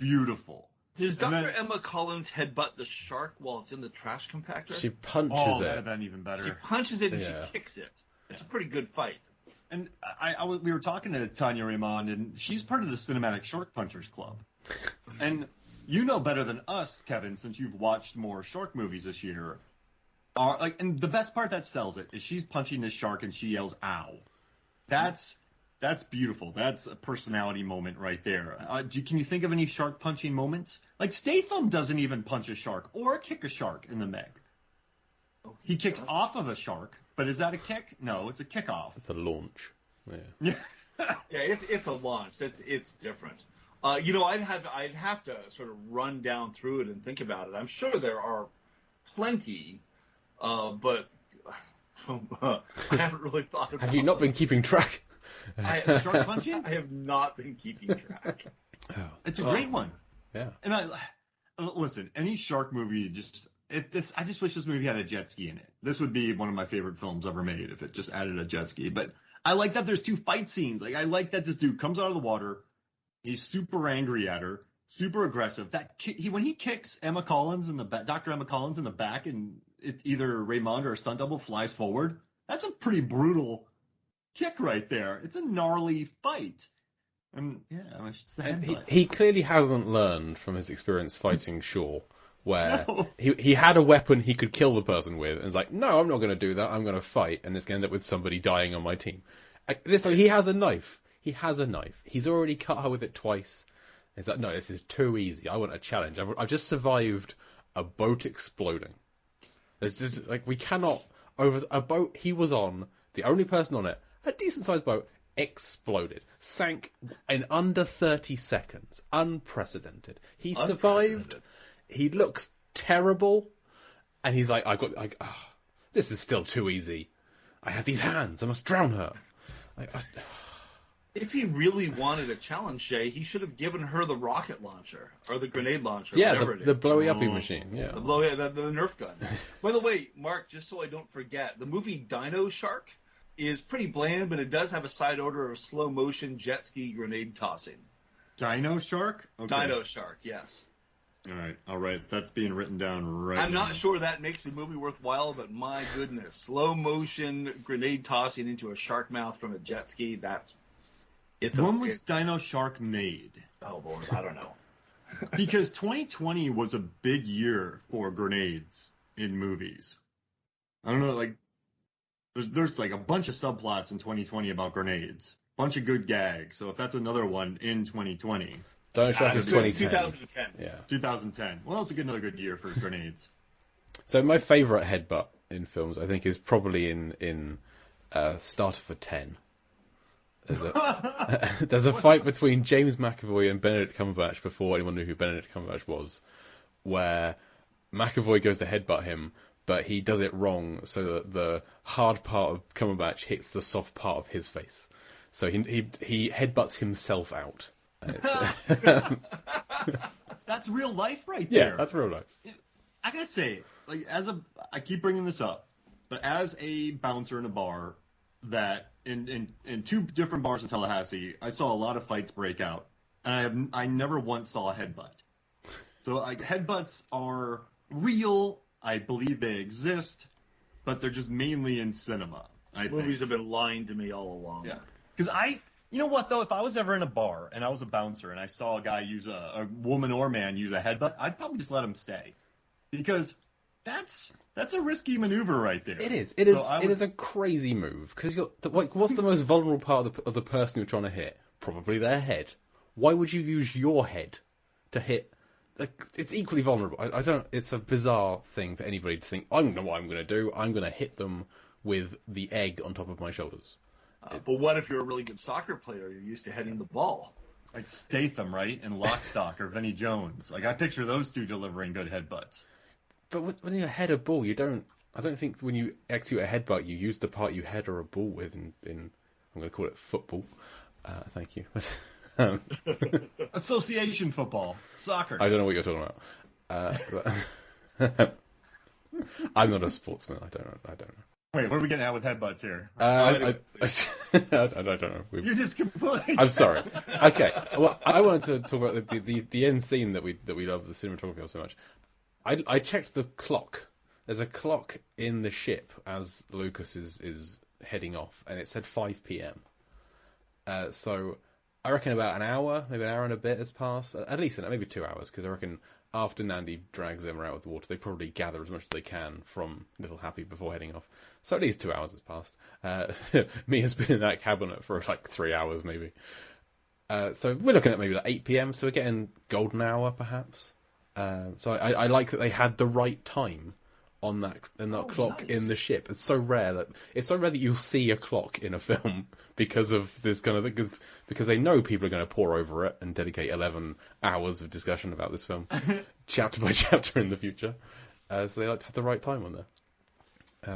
beautiful. Does Dr. Emma Collins headbutt the shark while it's in the trash compactor? She punches it. Oh, that'd have been even better. She punches it and she kicks it. It's a pretty good fight. And we were talking to Tanya Raymond, and she's part of the Cinematic Shark Punchers Club. And you know better than us, Kevin, since you've watched more shark movies this year. And the best part that sells it is she's punching this shark and she yells, "Ow!" That's beautiful. That's a personality moment right there. Can you think of any shark punching moments? Like Statham doesn't even punch a shark or kick a shark in the Meg. He kicked off of a shark, but is that a kick? No, it's a kickoff. It's a launch. Yeah. It's a launch. It's different. I'd have to sort of run down through it and think about it. I'm sure there are plenty, but I haven't really thought about it. Have you not been keeping track? Shark punching? I have not been keeping track. It's a great one. Yeah. And listen, any shark movie I just wish this movie had a jet ski in it. This would be one of my favorite films ever made if it just added a jet ski. But I like that there's 2 fight scenes. Like I like that this dude comes out of the water, he's super angry at her, super aggressive. When he kicks Emma Collins in the back, Dr. Emma Collins in the back, and either Raymond or a stunt double flies forward, that's a pretty brutal kick right there. It's a gnarly fight. And it's a headbutt. He clearly hasn't learned from his experience fighting Shaw, where he had a weapon he could kill the person with, and it's like, no, I'm not going to do that. I'm going to fight, and it's going to end up with somebody dying on my team. He has a knife. He's already cut her with it twice. It's like, no, this is too easy. I want a challenge. I've just survived a boat exploding. It's just we cannot over a boat he was on. The only person on it, a decent-sized boat, exploded, sank in under 30 seconds. Unprecedented. He survived. He looks terrible, and he's like, this is still too easy. I have these hands. I must drown her. If he really wanted a challenge, Shay, he should have given her the rocket launcher or the grenade launcher. Yeah, whatever the blowy-uppy machine. Yeah, the Nerf gun. By the way, Mark, just so I don't forget, the movie Dino Shark is pretty bland, but it does have a side order of slow motion jet ski grenade tossing. Dino Shark? Okay. Dino Shark, yes. All right. That's being written down right I'm now. not sure that makes the movie worthwhile, but my goodness, slow motion grenade tossing into a shark mouth from a jet ski, When was Dino Shark made? Oh, Lord, I don't know. Because 2020 was a big year for grenades in movies. I don't know, there's a bunch of subplots in 2020 about grenades. Bunch of good gags. So if that's another one in 2020. Dino Shark is 2010. 2010. Yeah. 2010. Well, it's another good year for grenades. So my favourite headbutt in films, I think, is probably in Starter for 10. There's a fight between James McAvoy and Benedict Cumberbatch before anyone knew who Benedict Cumberbatch was, where McAvoy goes to headbutt him, but he does it wrong, so that the hard part of Cumberbatch hits the soft part of his face. So he headbutts himself out. That's real life right there. Yeah, that's real life. I gotta say, I keep bringing this up, but as a bouncer in a bar, that in 2 different bars in Tallahassee, I saw a lot of fights break out, and I never once saw a headbutt. So headbutts are real. I believe they exist, but they're just mainly in cinema. Movies have been lying to me all along. Yeah, because you know what though? If I was ever in a bar and I was a bouncer and I saw a guy use a woman or man use a headbutt, I'd probably just let him stay, because that's a risky maneuver right there. It is. It is a crazy move, because what's the most vulnerable part of the person you're trying to hit? Probably their head. Why would you use your head to hit? It's equally vulnerable. I don't. It's a bizarre thing for anybody to think, I know what I'm going to do. I'm going to hit them with the egg on top of my shoulders. But what if you're a really good soccer player? You're used to heading the ball. Like Statham, right? And Lockstock or Vinnie Jones. I picture those 2 delivering good headbutts. But when you head a ball, I don't think when you execute a headbutt, you use the part you header a ball with in I'm going to call it football. Thank you. Association football. Soccer. I don't know what you're talking about. I'm not a sportsman. I don't know. Wait, what are we getting at with headbutts here? I don't know. You just completely. I'm sorry. Okay. Well, I wanted to talk about the end scene that we love, the cinematography of so much. I checked the clock. There's a clock in the ship as Lucas is heading off, and it said 5 p.m. So I reckon about an hour, maybe an hour and a bit has passed. At least maybe 2 hours, because I reckon after Nandi drags Emma out of the water, they probably gather as much as they can from Little Happy before heading off. So at least 2 hours has passed. Mia's been in that cabinet for like 3 hours, maybe. So we're looking at maybe like 8 p.m. So we're getting golden hour, perhaps. So I like that they had the right time on that clock nice. in the ship. It's so rare that you'll see a clock in a film because of this kind of thing, because they know people are going to pore over it and dedicate 11 hours of discussion about this film, chapter by chapter in the future. So they like to have the right time on there.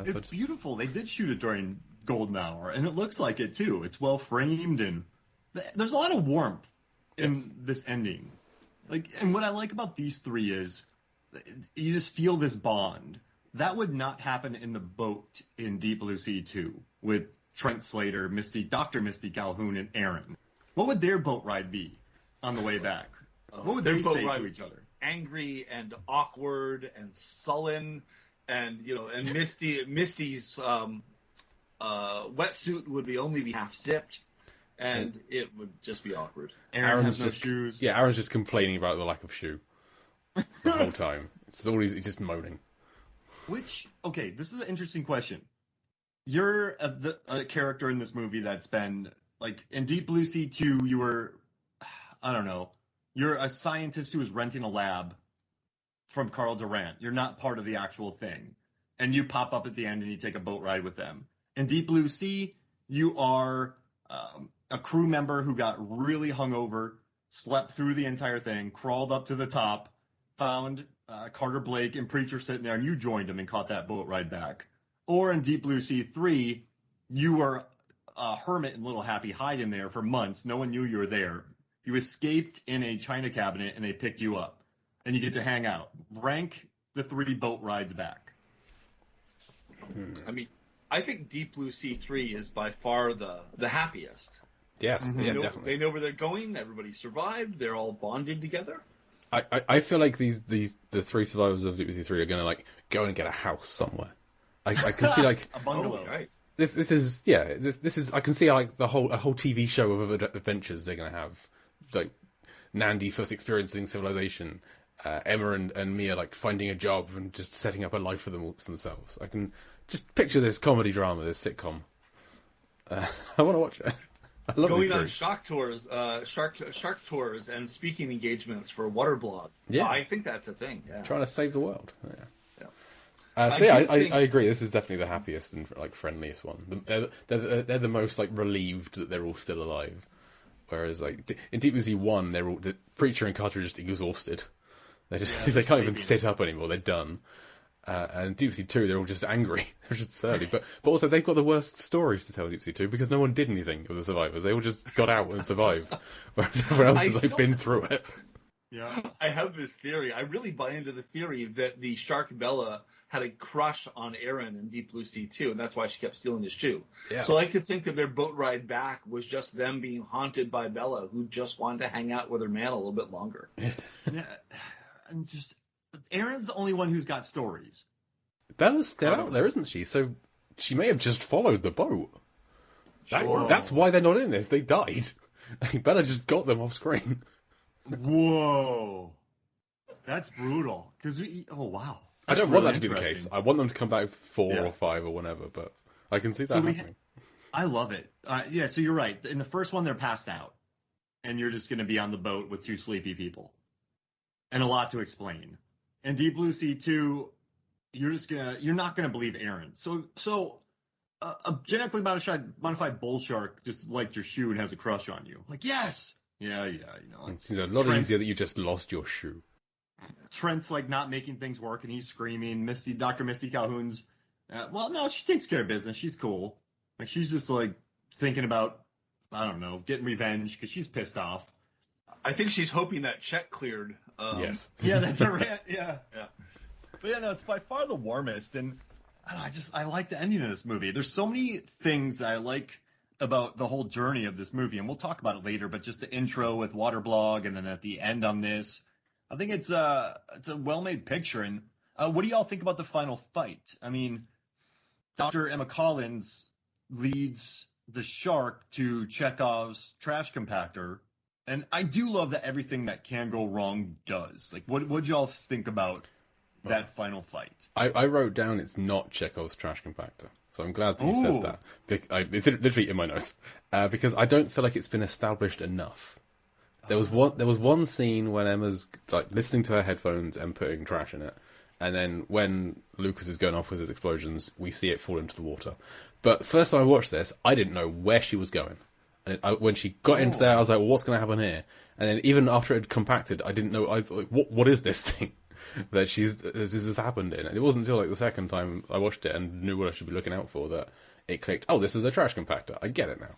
It's beautiful. They did shoot it during golden hour, and it looks like it too. It's well framed, and there's a lot of warmth in this ending. And what I like about these three is you just feel this bond. That would not happen in the boat in Deep Blue Sea 2 with Trent Slater, Dr. Misty Calhoun, and Aaron. What would their boat ride be on the way back? What would they say to each other? Angry and awkward and sullen, and Misty's wetsuit would only be half zipped, and it would just be awkward. Aaron has no shoes. Yeah, Aaron's just complaining about the lack of shoe the whole time. He's just moaning. This is an interesting question. You're a character in this movie that's been, like, in Deep Blue Sea 2, you were, I don't know, you're a scientist who was renting a lab from Carl Durant. You're not part of the actual thing. And you pop up at the end and you take a boat ride with them. In Deep Blue Sea, you are a crew member who got really hungover, slept through the entire thing, crawled up to the top, found Carter Blake and Preacher sitting there, and you joined him and caught that boat ride back. Or in Deep Blue Sea 3, you were a hermit in Little Happy hiding there for months. No one knew you were there. You escaped in a china cabinet, and they picked you up. And you get to hang out. Rank the 3 boat rides back. I mean, I think Deep Blue Sea 3 is by far the happiest. Yes, yeah, definitely. They know where they're going. Everybody survived. They're all bonded together. I feel like the 3 survivors of Deep Blue Sea 3 are going to like go and get a house somewhere. I can see like a bungalow. Oh, right. This is I can see like a whole TV show of adventures they're going to have, like Nandi first experiencing civilization, Emma and Mia like finding a job and just setting up a life for themselves. I can just picture this comedy drama, this sitcom. I want to watch it. I love going on shark tours and speaking engagements for Waterblog. Yeah, I think that's a thing. Yeah. Trying to save the world. Yeah. I agree. This is definitely the happiest and like friendliest one. They're the most like relieved that they're all still alive. Whereas like in Deep Blue Sea 1, the Preacher and Carter are just exhausted. They can't even sit up anymore. They're done. And Deep Sea 2, they're all just angry. They're just surly. But also, they've got the worst stories to tell Deep Sea 2 because no one did anything with the survivors. They all just got out and survived. Whereas everyone else has been through it. Yeah. I have this theory. I really buy into the theory that the shark Bella had a crush on Aaron in Deep Blue Sea 2, and that's why she kept stealing his shoe. Yeah. So I like to think that their boat ride back was just them being haunted by Bella, who just wanted to hang out with her man a little bit longer. Yeah. And just... Aaron's the only one who's got stories. Bella's still out there, isn't she? So she may have just followed the boat. Sure. That's why they're not in this. They died. Bella just got them off screen. Whoa. That's brutal. Oh, wow. I don't really want that to be the case. I want them to come back 4 or 5 or whatever, but I can see that happening. I love it. So you're right. In the first one, they're passed out. And you're just going to be on the boat with 2 sleepy people. And a lot to explain. In Deep Blue Sea 2, you're not gonna believe Aaron. So a genetically modified bull shark just liked your shoe and has a crush on you. Like, yes, yeah, It's a lot easier that you just lost your shoe. Trent's like not making things work and he's screaming. Dr. Misty Calhoun's, well, no, she takes care of business. She's cool. Like she's just like thinking about, I don't know, getting revenge because she's pissed off. I think she's hoping that check cleared. Yes. Yeah, that's a rant. Yeah. Yeah. But yeah, no, it's by far the warmest. And I like the ending of this movie. There's so many things that I like about the whole journey of this movie, and we'll talk about it later, but just the intro with Waterblog and then at the end on this, I think it's a well-made picture. And what do y'all think about the final fight? I mean, Dr. Emma Collins leads the shark to Chekhov's trash compactor, and I do love that everything that can go wrong does. Like, what'd y'all think about that final fight? I wrote down it's not Chekhov's trash compactor, so I'm glad that you said that. It's literally in my notes because I don't feel like it's been established enough. There was one scene when Emma's like listening to her headphones and putting trash in it, and then when Lucas is going off with his explosions, we see it fall into the water. But first time I watched this, I didn't know where she was going. And when she got into there, I was like, well, what's going to happen here? And then even after it had compacted, I didn't know. I thought, like, what is this thing that this has happened in? And it wasn't until like the second time I watched it and knew what I should be looking out for that it clicked. Oh, this is a trash compactor. I get it now.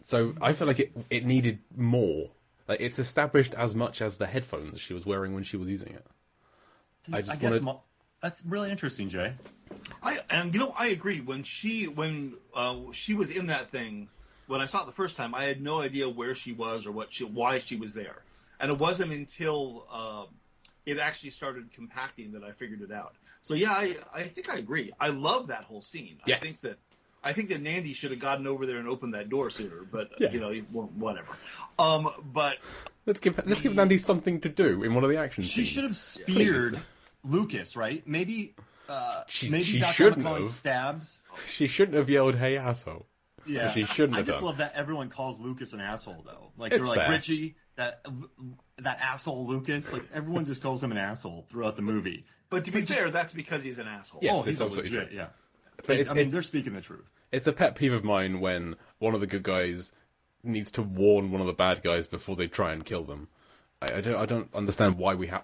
So I feel like it needed more. Like it's established as much as the headphones she was wearing when she was using it. That's really interesting, Jay. I agree. When she was in that thing, when I saw it the first time, I had no idea where she was or why she was there, and it wasn't until it actually started compacting that I figured it out. So yeah, I think I agree. I love that whole scene. Yes. I think that Nandy should have gotten over there and opened that door sooner, but yeah. Whatever. But let's give Nandy something to do in one of the action scenes. She should have speared Lucas, right? Maybe she Dr. McCollum stabs. She shouldn't have yelled, "Hey, asshole." Yeah, she shouldn't have I just done. love that everyone calls Lucas an asshole, though. Like It's they're like fair. Richie, that asshole Lucas. Like everyone just calls him an asshole throughout the movie. But to be fair, that's because he's an asshole. Yes, he's it's absolutely legit, true. yeah. But they're speaking the truth. It's a pet peeve of mine when one of the good guys needs to warn one of the bad guys before they try and kill them. I don't understand why we have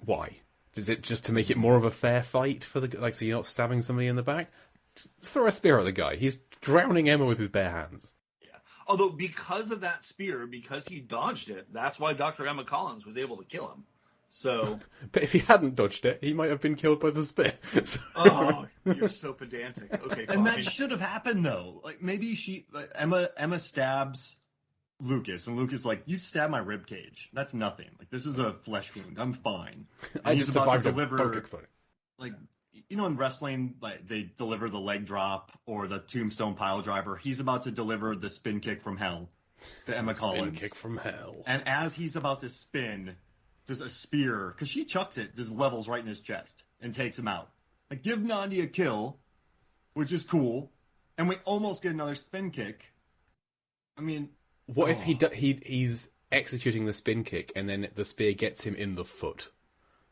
why. Is it just to make it more of a fair fight for so you're not stabbing somebody in the back? Just throw a spear at the guy. He's drowning Emma with his bare hands. Yeah. Although because of that spear, because he dodged it, that's why Dr. Emma Collins was able to kill him. So, but if he hadn't dodged it, he might have been killed by the spear. Oh, you're so pedantic. Okay, fine. And that should have happened though. Like maybe Emma stabs Lucas, and Lucas like, you stabbed my rib cage. That's nothing. Like this is a flesh wound. I'm fine. And I just survived a boat exploding. Like in wrestling, like they deliver the leg drop or the tombstone pile driver. He's about to deliver the spin kick from hell to Emma Collins. Spin kick from hell. And as he's about to spin, just a spear, because she chucks it, just levels right in his chest and takes him out. Like, give Nandi a kill, which is cool, and we almost get another spin kick. I mean... What if he's executing the spin kick, and then the spear gets him in the foot?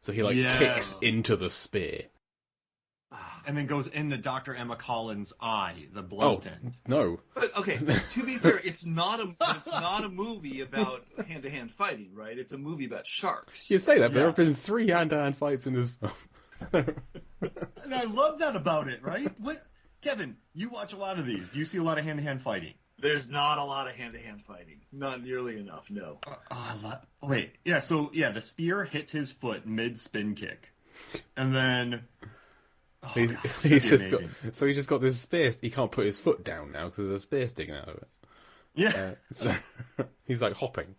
So he, kicks into the spear. And then goes into Dr. Emma Collins' eye, the blunt end. No. But okay, to be fair, it's not a movie about hand-to-hand fighting, right? It's a movie about sharks. You say that, but there have been 3 hand-to-hand fights in this film. And I love that about it, right? Kevin, you watch a lot of these. Do you see a lot of hand-to-hand fighting? There's not a lot of hand-to-hand fighting. Not nearly enough, no. The spear hits his foot mid-spin kick. And then... So he's just got this spear. He can't put his foot down now because there's a spear sticking out of it. Yeah. So he's like hopping.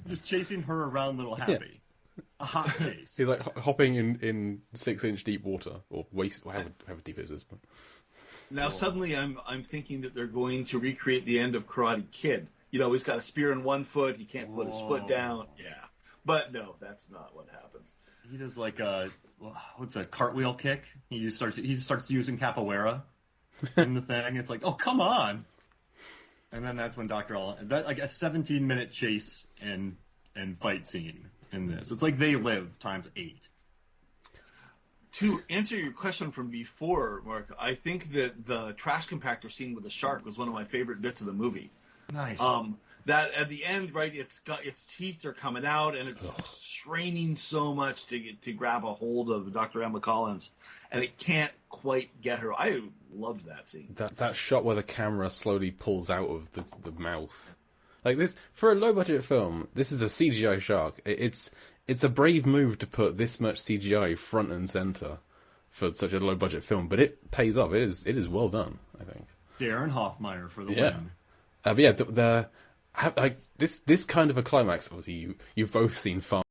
Just chasing her around Little Happy. Yeah. A hot chase. He's like hopping in 6-inch deep water or waist, however deep it is. Now suddenly I'm thinking that they're going to recreate the end of Karate Kid. He's got a spear in one foot. He can't put his foot down. Yeah. But no, that's not what happens. He does like a cartwheel kick. He starts using capoeira in the thing. It's like, oh, come on. And then that's when like a 17-minute chase and fight scene in this. It's like They Live times 8. To answer your question from before, Mark, I think that the trash compactor scene with the shark was one of my favorite bits of the movie. Nice. That at the end, right? Its teeth are coming out, and it's straining so much to grab a hold of Dr. Emma Collins, and it can't quite get her. I loved that scene. That shot where the camera slowly pulls out of the mouth, like this for a low budget film. This is a CGI shark. It's a brave move to put this much CGI front and center, for such a low budget film, but it pays off. It is well done, I think. Darren Hoffmeyer for the Yeah. win. But yeah, this kind of a climax. Obviously, you've both seen Farm